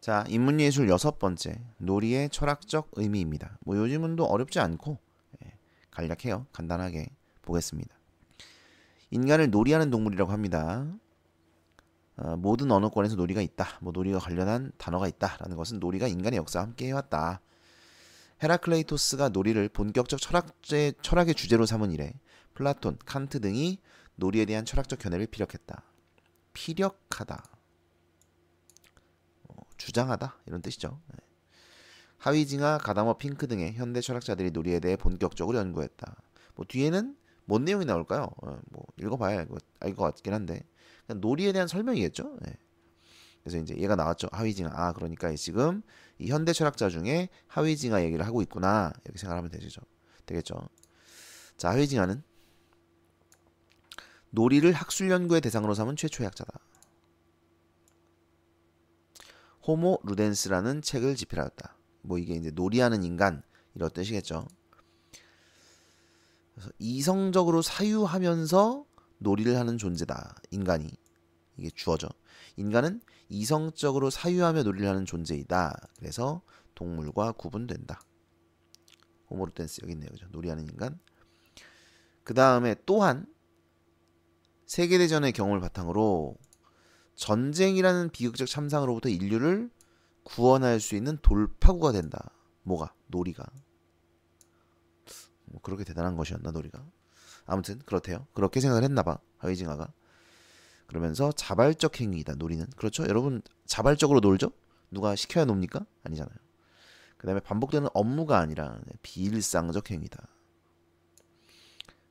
자, 인문예술 6번째, 놀이의 철학적 의미입니다. 뭐 요즘은 또 어렵지 않고 간략해요. 간단하게 보겠습니다. 인간을 놀이하는 동물이라고 합니다. 모든 언어권에서 놀이가 있다. 뭐 놀이와 관련한 단어가 있다라는 것은 놀이가 인간의 역사와 함께 해왔다. 헤라클레이토스가 놀이를 본격적 철학의 주제로 삼은 이래 플라톤, 칸트 등이 놀이에 대한 철학적 견해를 피력했다. 피력하다, 주장하다 이런 뜻이죠. 하위징하, 가다머 핑크 등의 현대 철학자들이 놀이에 대해 본격적으로 연구했다. 뭐 뒤에는 뭔 내용이 나올까요? 뭐 읽어봐야 알 것 같긴 한데 그냥 놀이에 대한 설명이겠죠. 그래서 이제 얘가 나왔죠. 하위징하. 아 그러니까 지금 이 현대 철학자 중에 하위징하 얘기를 하고 있구나 이렇게 생각하면 되겠죠. 자, 하위징하는 놀이를 학술 연구의 대상으로 삼은 최초의 학자다. 호모 루덴스라는 책을 집필하였다. 뭐 이게 이제 놀이하는 인간 이런 뜻이겠죠. 그래서 이성적으로 사유하면서 놀이를 하는 존재다. 인간이 이게 주어져. 인간은 이성적으로 사유하며 놀이를 하는 존재이다. 그래서 동물과 구분된다. 호모 루덴스 여기 있네요. 그죠? 놀이하는 인간. 그 다음에 또한 세계대전의 경험을 바탕으로 전쟁이라는 비극적 참상으로부터 인류를 구원할 수 있는 돌파구가 된다. 뭐가? 놀이가. 뭐 그렇게 대단한 것이었나 놀이가. 아무튼 그렇대요. 그렇게 생각을 했나봐 하위징하가. 그러면서 자발적 행위이다 놀이는. 그렇죠? 여러분 자발적으로 놀죠? 누가 시켜야 놉니까? 아니잖아요. 그 다음에 반복되는 업무가 아니라 비일상적 행위다.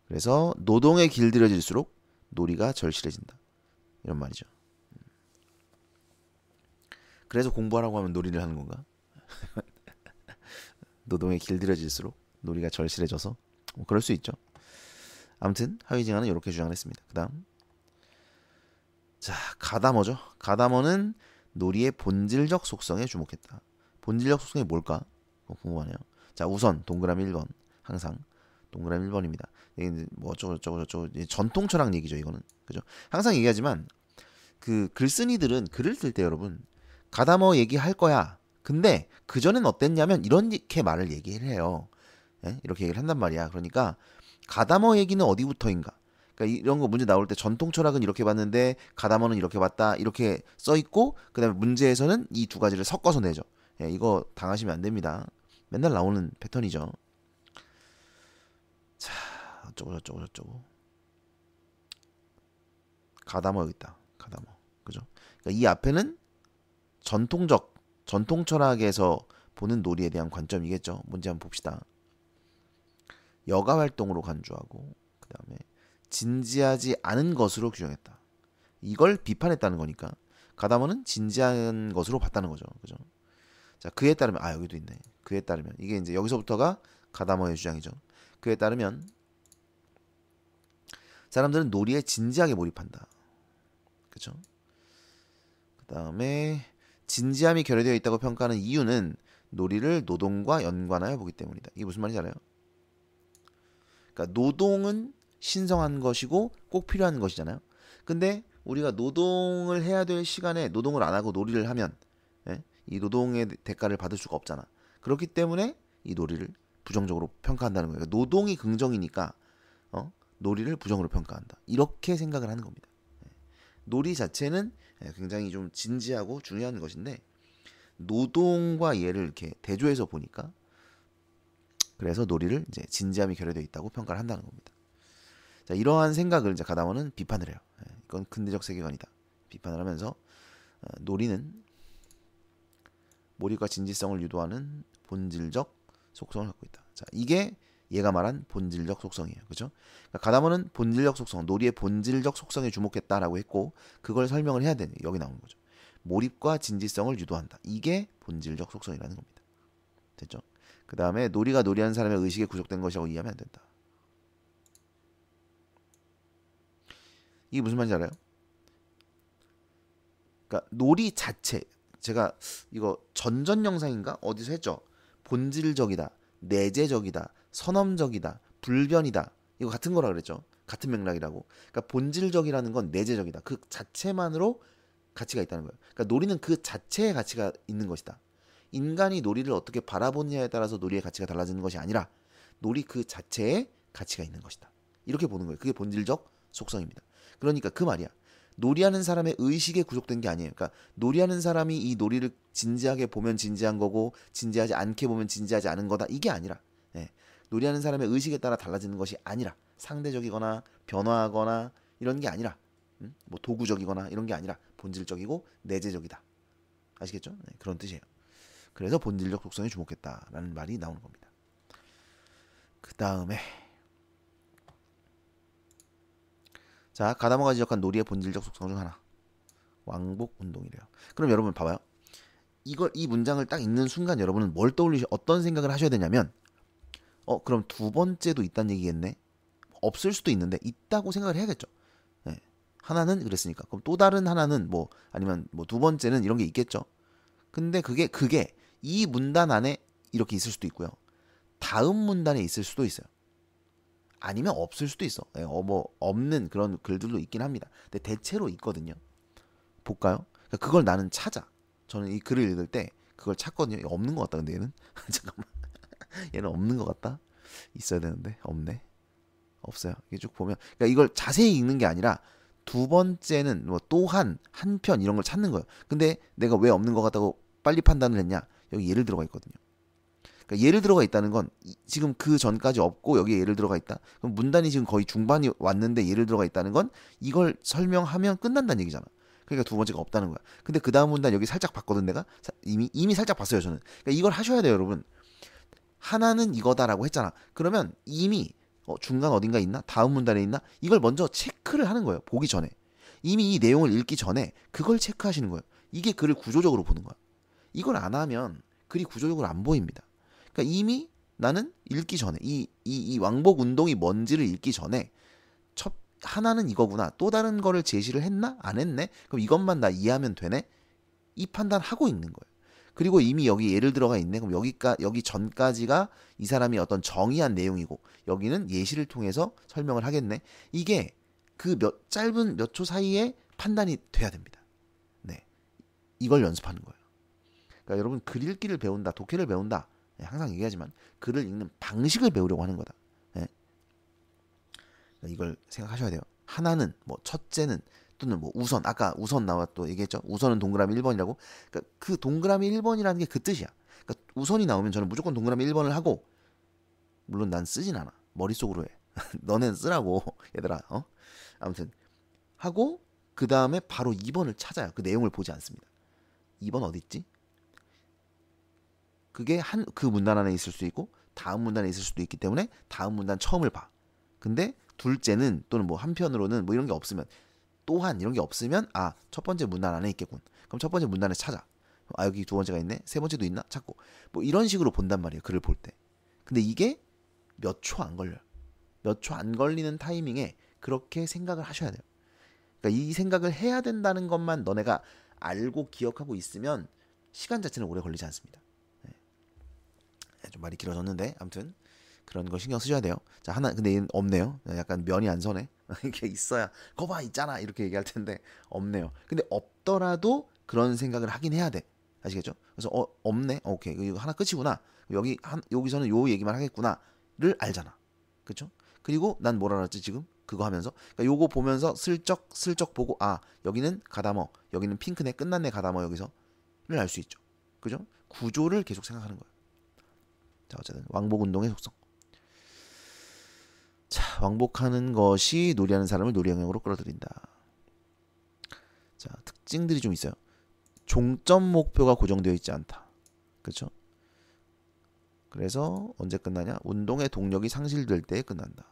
그래서 노동에 길들여질수록 놀이가 절실해진다. 이런 말이죠. 그래서 공부하라고 하면 놀이를 하는 건가? 노동에 길들여질수록 놀이가 절실해져서 뭐 그럴 수 있죠. 아무튼 하위징하는 이렇게 주장을 했습니다. 그 다음 자 가다머죠. 가다머는 놀이의 본질적 속성에 주목했다. 본질적 속성이 뭘까? 궁금하네요. 자 우선 동그라미 1번 항상 동그라미 1번입니다. 이게 뭐 어쩌고 전통 철학 얘기죠. 이거는 그죠? 항상 얘기하지만 그 글쓴이들은 글을 쓸 때 여러분 가다머 얘기할 거야. 근데 그전엔 어땠냐면 이렇게 말을 얘기를 해요. 이렇게 얘기를 한단 말이야. 그러니까 가다머 얘기는 어디부터인가? 그러니까 이런 거 문제 나올 때 전통 철학은 이렇게 봤는데 가다머는 이렇게 봤다. 이렇게 써 있고 그다음에 문제에서는 이 두 가지를 섞어서 내죠. 이거 당하시면 안 됩니다. 맨날 나오는 패턴이죠. 자, 어쩌고. 가다머 여기 있다. 가다머. 그죠? 그러니까 이 앞에는 전통 철학에서 보는 놀이에 대한 관점이겠죠. 뭔지 한번 봅시다. 여가 활동으로 간주하고 그 다음에 진지하지 않은 것으로 규정했다. 이걸 비판했다는 거니까 가다머는 진지한 것으로 봤다는 거죠. 그죠? 자, 그에 따르면 여기도 있네. 그에 따르면 이게 이제 여기서부터가 가다머의 주장이죠. 그에 따르면 사람들은 놀이에 진지하게 몰입한다. 그죠? 그 다음에 진지함이 결여되어 있다고 평가하는 이유는 놀이를 노동과 연관하여 보기 때문이다. 이게 무슨 말인지 알아요? 그러니까 노동은 신성한 것이고 꼭 필요한 것이잖아요. 근데 우리가 노동을 해야 될 시간에 노동을 안 하고 놀이를 하면 이 노동의 대가를 받을 수가 없잖아. 그렇기 때문에 이 놀이를 부정적으로 평가한다는 거예요. 그러니까 노동이 긍정이니까 놀이를 부정으로 평가한다. 이렇게 생각을 하는 겁니다. 놀이 자체는 굉장히 좀 진지하고 중요한 것인데 노동과 얘를 이렇게 대조해서 보니까 그래서 놀이를 이제 진지함이 결여되어 있다고 평가를 한다는 겁니다. 자, 이러한 생각을 이제 가다머는 비판을 해요. 이건 근대적 세계관이다. 비판을 하면서 놀이는 몰입과 진지성을 유도하는 본질적 속성을 갖고 있다. 자, 이게 얘가 말한 본질적 속성이에요. 그죠? 그러니까 가다머는 본질적 속성, 놀이의 본질적 속성에 주목했다라고 했고 그걸 설명을 해야 되는 여기 나오는 거죠. 몰입과 진지성을 유도한다. 이게 본질적 속성이라는 겁니다. 됐죠? 그 다음에 놀이가 놀이하는 사람의 의식에 구속된 것이라고 이해하면 안 된다. 이게 무슨 말인지 알아요? 그러니까 놀이 자체 제가 이거 전전 영상인가 어디서 했죠? 본질적이다, 내재적이다, 선험적이다, 불변이다. 이거 같은 거라 그랬죠. 같은 맥락이라고. 그러니까 본질적이라는 건 내재적이다. 그 자체만으로 가치가 있다는 거예요. 그러니까 놀이는 그 자체의 가치가 있는 것이다. 인간이 놀이를 어떻게 바라보느냐에 따라서 놀이의 가치가 달라지는 것이 아니라 놀이 그 자체의 가치가 있는 것이다. 이렇게 보는 거예요. 그게 본질적 속성입니다. 그러니까 그 말이야. 놀이하는 사람의 의식에 구속된 게 아니에요. 그러니까 놀이하는 사람이 이 놀이를 진지하게 보면 진지한 거고 진지하지 않게 보면 진지하지 않은 거다. 이게 아니라 놀이하는 사람의 의식에 따라 달라지는 것이 아니라 상대적이거나 변화하거나 이런 게 아니라 뭐 도구적이거나 이런 게 아니라 본질적이고 내재적이다. 아시겠죠? 그런 뜻이에요. 그래서 본질적 속성에 주목했다라는 말이 나오는 겁니다. 그 다음에 자, 가다모가 지적한 놀이의 본질적 속성 중 하나. 왕복 운동이래요. 그럼 여러분 봐봐요. 이 문장을 딱 읽는 순간 여러분은 뭘 어떤 생각을 하셔야 되냐면 그럼 두 번째도 있다는 얘기겠네. 없을 수도 있는데 있다고 생각을 해야겠죠. 네. 하나는 그랬으니까. 그럼 또 다른 하나는 뭐 아니면 뭐 두 번째는 이런 게 있겠죠. 근데 그게 이 문단 안에 이렇게 있을 수도 있고요. 다음 문단에 있을 수도 있어요. 아니면 없을 수도 있어. 뭐 없는 그런 글들도 있긴 합니다. 근데 대체로 있거든요. 볼까요? 그러니까 그걸 나는 찾아. 저는 이 글을 읽을 때 그걸 찾거든요. 없는 것 같다. 근데 얘는 잠깐만. 얘는 없는 것 같다. 있어야 되는데 없네. 없어요. 이게 쭉 보면 그러니까 이걸 자세히 읽는 게 아니라 두 번째는 뭐 또한 한편 이런 걸 찾는 거예요. 근데 내가 왜 없는 것 같다고 빨리 판단을 했냐? 여기 예를 들어가 있거든요. 그러니까 예를 들어가 있다는 건 지금 그 전까지 없고 여기에 예를 들어가 있다. 그럼 문단이 지금 거의 중반이 왔는데 예를 들어가 있다는 건 이걸 설명하면 끝난다는 얘기잖아. 그러니까 두 번째가 없다는 거야. 근데 그 다음 문단 여기 살짝 봤거든 내가. 이미 살짝 봤어요 저는. 그러니까 이걸 하셔야 돼요 여러분. 하나는 이거다라고 했잖아. 그러면 이미 중간 어딘가 있나? 다음 문단에 있나? 이걸 먼저 체크를 하는 거예요. 보기 전에. 이미 이 내용을 읽기 전에 그걸 체크하시는 거예요. 이게 글을 구조적으로 보는 거야. 이걸 안 하면 글이 구조적으로 안 보입니다. 그러니까 이미 나는 읽기 전에 이 왕복 운동이 뭔지를 읽기 전에 하나는 이거구나. 또 다른 거를 제시를 했나? 안 했네? 그럼 이것만 나 이해하면 되네? 이 판단하고 읽는 거예요. 그리고 이미 여기 예를 들어가 있네. 그럼 여기 전까지가 이 사람이 어떤 정의한 내용이고 여기는 예시를 통해서 설명을 하겠네. 이게 그 짧은 몇 초 사이에 판단이 돼야 됩니다. 네, 이걸 연습하는 거예요. 그러니까 여러분 글 읽기를 배운다, 독해를 배운다. 항상 얘기하지만 글을 읽는 방식을 배우려고 하는 거다. 네. 이걸 생각하셔야 돼요. 하나는 뭐 첫째는 또는 뭐 우선 아까 우선 나왔또 얘기했죠. 우선은 동그라미 1번이라고. 그러니까 그 동그라미 1번이라는 게 그 뜻이야. 그러니까 우선이 나오면 저는 무조건 동그라미 1번을 하고 물론 난 쓰진 않아. 머릿속으로 해. 너넨 쓰라고 얘들아. 아무튼 하고 그 다음에 바로 2번을 찾아요. 그 내용을 보지 않습니다. 2번 어디 있지? 그게 그 문단 안에 있을 수 있고 다음 문단에 있을 수도 있기 때문에 다음 문단 처음을 봐. 근데 둘째는 또는 뭐 한편으로는 뭐 이런 게 없으면 또한 이런 게 없으면 첫 번째 문단 안에 있겠군. 그럼 첫 번째 문단에 찾아. 여기 두 번째가 있네. 세 번째도 있나? 찾고. 뭐 이런 식으로 본단 말이에요. 글을 볼 때. 근데 이게 몇 초 안 걸려요. 몇 초 안 걸리는 타이밍에 그렇게 생각을 하셔야 돼요. 그러니까 이 생각을 해야 된다는 것만 너네가 알고 기억하고 있으면 시간 자체는 오래 걸리지 않습니다. 좀 말이 길어졌는데 아무튼 그런 거 신경 쓰셔야 돼요. 자 하나 근데 얘는 없네요. 약간 면이 안 서네. 이게 있어야 거봐 있잖아 이렇게 얘기할 텐데 없네요. 근데 없더라도 그런 생각을 하긴 해야 돼. 아시겠죠? 그래서 없네. 오케이 이거 하나 끝이구나. 여기서는 요 얘기만 하겠구나를 알잖아. 그렇죠? 그리고 난 뭐라 그랬지 지금 그거 하면서 그러니까 요거 보면서 슬쩍 보고 여기는 가다머 여기는 핑크네 끝났네 가다머 여기서를 알 수 있죠. 그죠? 구조를 계속 생각하는 거예요. 자 어쨌든 왕복 운동의 속성. 자 왕복하는 것이 놀이하는 사람을 놀이 영역으로 끌어들인다. 자 특징들이 좀 있어요. 종점 목표가 고정되어 있지 않다. 그렇죠? 그래서 언제 끝나냐? 운동의 동력이 상실될 때에 끝난다.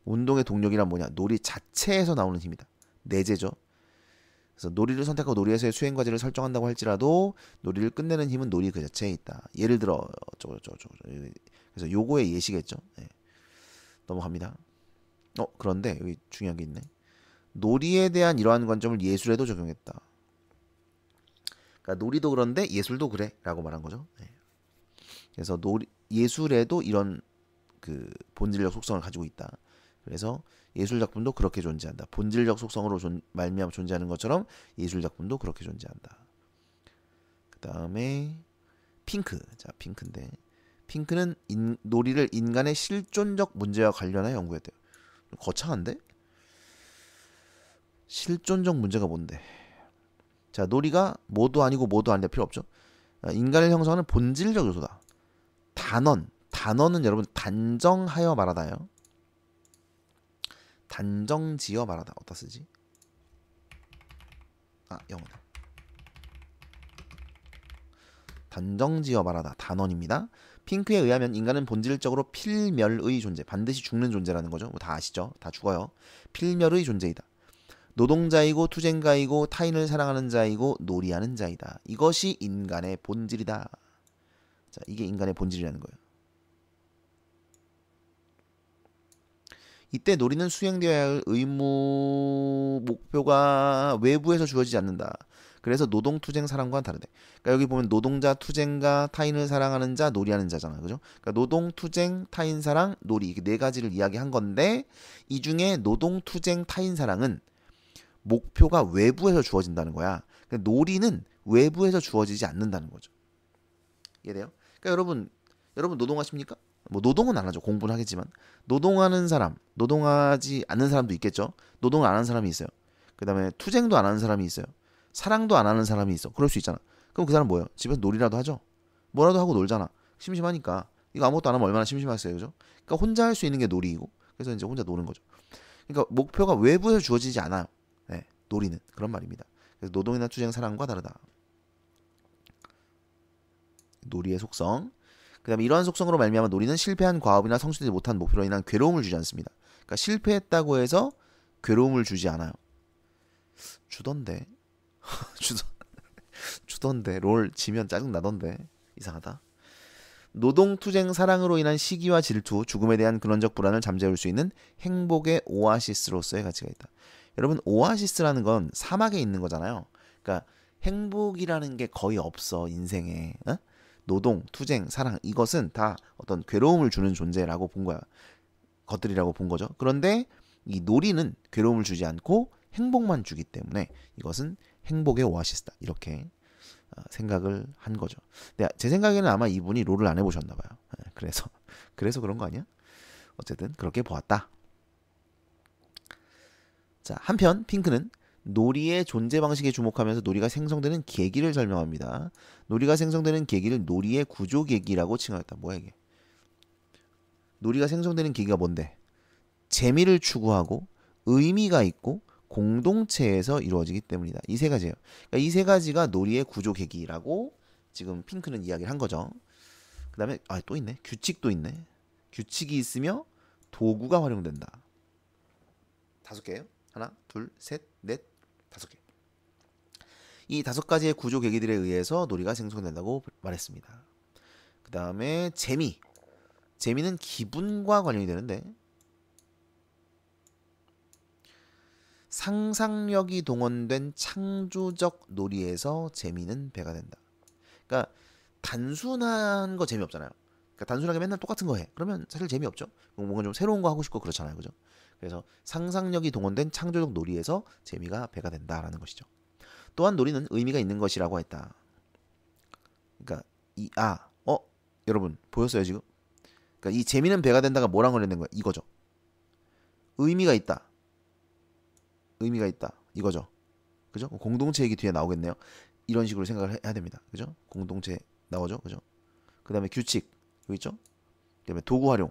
운동의 동력이란 뭐냐? 놀이 자체에서 나오는 힘이다. 내재죠. 그래서 놀이를 선택하고 놀이에서의 수행 과제를 설정한다고 할지라도 놀이를 끝내는 힘은 놀이 그 자체에 있다. 예를 들어 그래서 요거의 예시겠죠. 네. 넘어갑니다. 그런데 여기 중요한 게 있네. 놀이에 대한 이러한 관점을 예술에도 적용했다. 그러니까 놀이도 그런데 예술도 그래라고 말한 거죠. 네. 그래서 예술에도 이런 그 본질적 속성을 가지고 있다. 그래서 예술작품도 그렇게 존재한다. 본질적 속성으로 말미암아 존재하는 것처럼 예술작품도 그렇게 존재한다. 그 다음에 핑크. 자, 핑크인데 핑크는 놀이를 인간의 실존적 문제와 관련하여 연구했대요. 거창한데? 실존적 문제가 뭔데? 자, 놀이가 뭐도 아니고 뭐도 아닌데 필요 없죠. 인간을 형성하는 본질적 요소다. 단언은 여러분 단정하여 말하다요. 단정지어 말하다. 어디다 쓰지? 영어다. 단정지어 말하다. 단언입니다. 핑크에 의하면 인간은 본질적으로 필멸의 존재, 반드시 죽는 존재라는 거죠. 다 아시죠? 다 죽어요. 필멸의 존재이다. 노동자이고 투쟁가이고 타인을 사랑하는 자이고 놀이하는 자이다. 이것이 인간의 본질이다. 자, 이게 인간의 본질이라는 거예요. 이때 놀이는 수행되어야 할 의무 목표가 외부에서 주어지지 않는다. 그래서 노동, 투쟁, 사랑과는 다르대. 그러니까 여기 보면 노동자, 투쟁가, 타인을 사랑하는 자, 놀이하는 자잖아. 그죠? 그러니까 노동, 투쟁, 타인, 사랑, 놀이. 이렇게 네 가지를 이야기한 건데 이 중에 노동, 투쟁, 타인, 사랑은 목표가 외부에서 주어진다는 거야. 그러니까 놀이는 외부에서 주어지지 않는다는 거죠. 이해돼요? 그러니까 여러분 노동하십니까? 뭐 노동은 안 하죠. 공부는 하겠지만 노동하는 사람, 노동하지 않는 사람도 있겠죠. 노동을 안 하는 사람이 있어요. 그 다음에 투쟁도 안 하는 사람이 있어요. 사랑도 안 하는 사람이 있어. 그럴 수 있잖아. 그럼 그 사람 뭐예요? 집에서 놀이라도 하죠. 뭐라도 하고 놀잖아. 심심하니까. 이거 아무것도 안 하면 얼마나 심심하겠어요, 그죠? 그러니까 혼자 할 수 있는 게 놀이이고, 그래서 이제 혼자 노는 거죠. 그러니까 목표가 외부에서 주어지지 않아요. 네, 놀이는 그런 말입니다. 그래서 노동이나 투쟁, 사랑과 다르다. 놀이의 속성. 그다음에 이러한 속성으로 말미암아 놀이는 실패한 과업이나 성취되지 못한 목표로 인한 괴로움을 주지 않습니다. 그러니까 실패했다고 해서 괴로움을 주지 않아요. 주던데. 주던데. 롤 지면 짜증 나던데. 이상하다. 노동, 투쟁, 사랑으로 인한 시기와 질투, 죽음에 대한 근원적 불안을 잠재울 수 있는 행복의 오아시스로서의 가치가 있다. 여러분, 오아시스라는 건 사막에 있는 거잖아요. 그러니까 행복이라는 게 거의 없어, 인생에. 어? 노동, 투쟁, 사랑, 이것은 다 어떤 괴로움을 주는 존재라고 본 거야. 것들이라고 본 거죠. 그런데 이 놀이는 괴로움을 주지 않고 행복만 주기 때문에 이것은 행복의 오아시스다. 이렇게 생각을 한 거죠. 근데 제 생각에는 아마 이분이 롤을 안 해보셨나 봐요. 그래서 그런 거 아니야? 어쨌든 그렇게 보았다. 자, 한편 핑크는 놀이의 존재 방식에 주목하면서 놀이가 생성되는 계기를 설명합니다. 놀이가 생성되는 계기를 놀이의 구조 계기라고 칭하였다. 뭐야 이게? 놀이가 생성되는 계기가 뭔데? 재미를 추구하고 의미가 있고 공동체에서 이루어지기 때문이다. 이 세 가지예요. 그러니까 이 세 가지가 놀이의 구조 계기라고 지금 핑크는 이야기를 한 거죠. 그 다음에 또 있네. 규칙도 있네. 규칙이 있으며 도구가 활용된다. 5개예요. 하나, 둘, 셋, 넷, 5개. 이 5가지의 구조 계기들에 의해서 놀이가 생성된다고 말했습니다. 그 다음에 재미는 기분과 관련이 되는데 상상력이 동원된 창조적 놀이에서 재미는 배가 된다. 그러니까 단순한 거 재미없잖아요. 그러니까 단순하게 맨날 똑같은 거 해. 그러면 사실 재미없죠. 뭔가 좀 새로운 거 하고 싶고 그렇잖아요. 그죠? 그래서 상상력이 동원된 창조적 놀이에서 재미가 배가 된다라는 것이죠. 또한 놀이는 의미가 있는 것이라고 했다. 그러니까 여러분 보였어요 지금? 그러니까 이 재미는 배가 된다가 뭐랑 관련된 거야? 이거죠. 의미가 있다. 이거죠. 그죠? 공동체 얘기 뒤에 나오겠네요. 이런 식으로 생각을 해야 됩니다. 그죠? 공동체 나오죠. 그죠? 그 다음에 규칙 여기 있죠? 그 다음에 도구 활용.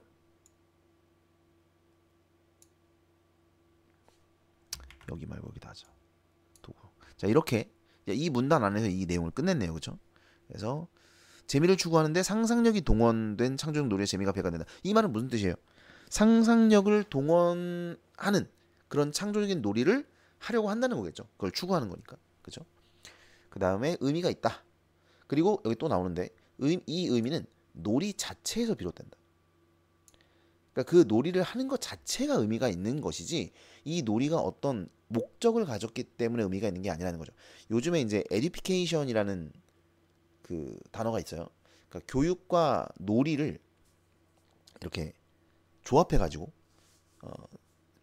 여기 말고 여기다 하자. 도구. 자, 이렇게 이 문단 안에서 이 내용을 끝냈네요. 그죠? 그래서 재미를 추구하는데 상상력이 동원된 창조적 놀이의 재미가 배가 된다. 이 말은 무슨 뜻이에요? 상상력을 동원하는 그런 창조적인 놀이를 하려고 한다는 거겠죠. 그걸 추구하는 거니까. 그죠? 그 다음에 의미가 있다. 그리고 여기 또 나오는데 이 의미는 놀이 자체에서 비롯된다. 그러니까 그 놀이를 하는 것 자체가 의미가 있는 것이지 이 놀이가 어떤 목적을 가졌기 때문에 의미가 있는 게 아니라는 거죠. 요즘에 이제 에듀피케이션이라는 그 단어가 있어요. 그러니까 교육과 놀이를 이렇게 조합해 가지고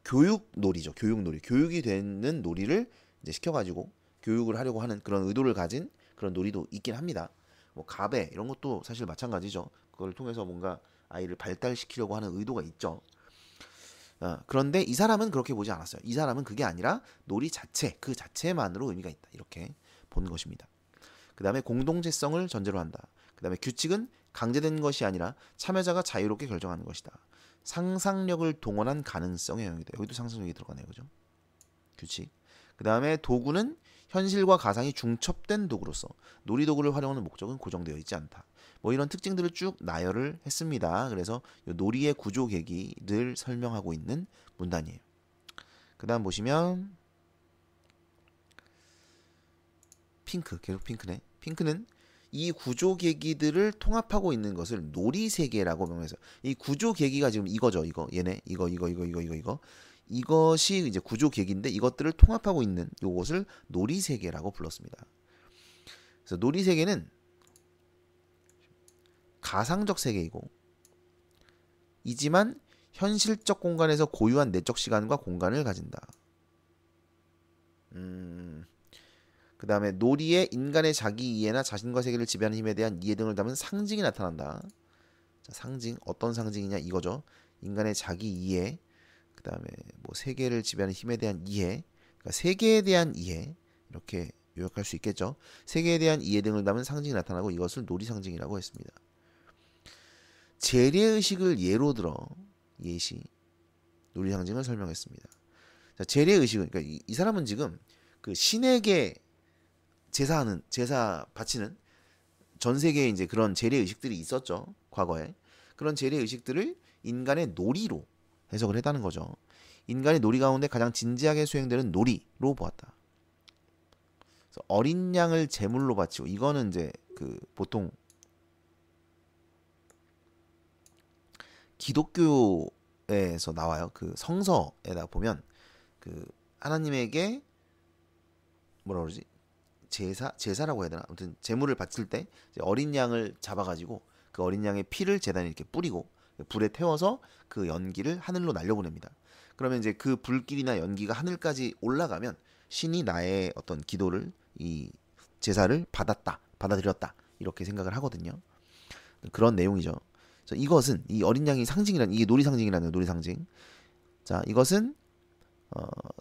교육 놀이죠. 교육 놀이. 교육이 되는 놀이를 이제 시켜가지고 교육을 하려고 하는 그런 의도를 가진 그런 놀이도 있긴 합니다. 뭐 가베 이런 것도 사실 마찬가지죠. 그걸 통해서 뭔가 아이를 발달시키려고 하는 의도가 있죠. 그런데 이 사람은 그렇게 보지 않았어요. 이 사람은 그게 아니라 놀이 자체, 그 자체만으로 의미가 있다. 이렇게 본 것입니다. 그 다음에 공동체성을 전제로 한다. 그 다음에 규칙은 강제된 것이 아니라 참여자가 자유롭게 결정하는 것이다. 상상력을 동원한 가능성의 영역이다. 여기도 상상력이 들어가네요. 그죠? 규칙. 그 다음에 도구는 현실과 가상이 중첩된 도구로서 놀이도구를 활용하는 목적은 고정되어 있지 않다. 뭐 이런 특징들을 쭉 나열을 했습니다. 그래서 이 놀이의 구조 계기를 설명하고 있는 문단이에요. 그 다음 보시면 핑크, 계속 핑크네. 핑크는 이 구조 계기들을 통합하고 있는 것을 놀이 세계라고 명명해서 이 구조 계기가 지금 이거죠. 이거 얘네 이거 이것이 이제 구조 계기인데 이것들을 통합하고 있는 이것을 놀이 세계라고 불렀습니다. 그래서 놀이 세계는 가상적 세계이고 이지만 현실적 공간에서 고유한 내적 시간과 공간을 가진다. 그 다음에 놀이에 인간의 자기 이해나 자신과 세계를 지배하는 힘에 대한 이해 등을 담은 상징이 나타난다. 자, 상징 어떤 상징이냐 이거죠. 인간의 자기 이해, 그 다음에 뭐 세계를 지배하는 힘에 대한 이해, 그러니까 세계에 대한 이해 이렇게 요약할 수 있겠죠. 세계에 대한 이해 등을 담은 상징이 나타나고 이것을 놀이 상징이라고 했습니다. 재래의식을 예로 들어 예시 놀이 상징을 설명했습니다. 자, 재래의식은 그러니까 이 사람은 지금 그 신에게 제사 바치는 전 세계에 이제 그런 재래 의식들이 있었죠. 과거에. 그런 재래 의식들을 인간의 놀이로 해석을 했다는 거죠. 인간의 놀이 가운데 가장 진지하게 수행되는 놀이로 보았다. 그래서 어린 양을 제물로 바치고 이거는 이제 그 보통 기독교에서 나와요. 그 성서에다 보면 그 하나님에게 뭐라 그러지? 제사라고 해야 되나? 아무튼 제물을 바칠 때 어린 양을 잡아가지고 그 어린 양의 피를 제단에 이렇게 뿌리고 불에 태워서 그 연기를 하늘로 날려보냅니다. 그러면 이제 그 불길이나 연기가 하늘까지 올라가면 신이 나의 어떤 기도를 이 제사를 받아들였다 이렇게 생각을 하거든요. 그런 내용이죠. 그래서 이것은 이 어린 양이 상징이라는 이게 놀이 상징이라는 놀이 상징. 자, 이것은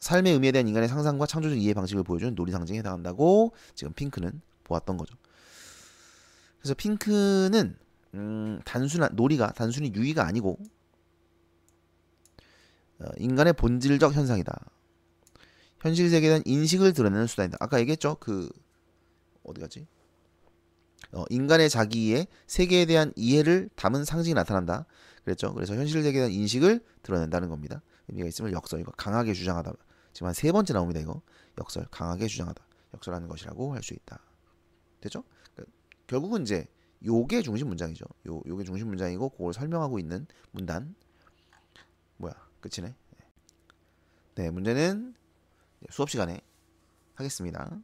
삶의 의미에 대한 인간의 상상과 창조적 이해 방식을 보여주는 놀이 상징에 해당한다고 지금 핑크는 보았던 거죠. 그래서 핑크는 단순한 놀이가 단순히 유의가 아니고 인간의 본질적 현상이다. 현실 세계에 대한 인식을 드러내는 수단이다. 아까 얘기했죠. 그 어디 갔지? 인간의 자기의 세계에 대한 이해를 담은 상징이 나타난다. 그랬죠. 그래서 현실 세계에 대한 인식을 드러낸다는 겁니다. 의미가 있으면 역설 이거 강하게 주장하다. 지금 한 3번째 나옵니다. 이거 역설 강하게 주장하다. 역설하는 것이라고 할 수 있다. 됐죠? 그러니까 결국은 이제 요게 중심 문장이죠. 요게 중심 문장이고 그걸 설명하고 있는 문단. 뭐야? 끝이네. 네, 문제는 수업 시간에 하겠습니다.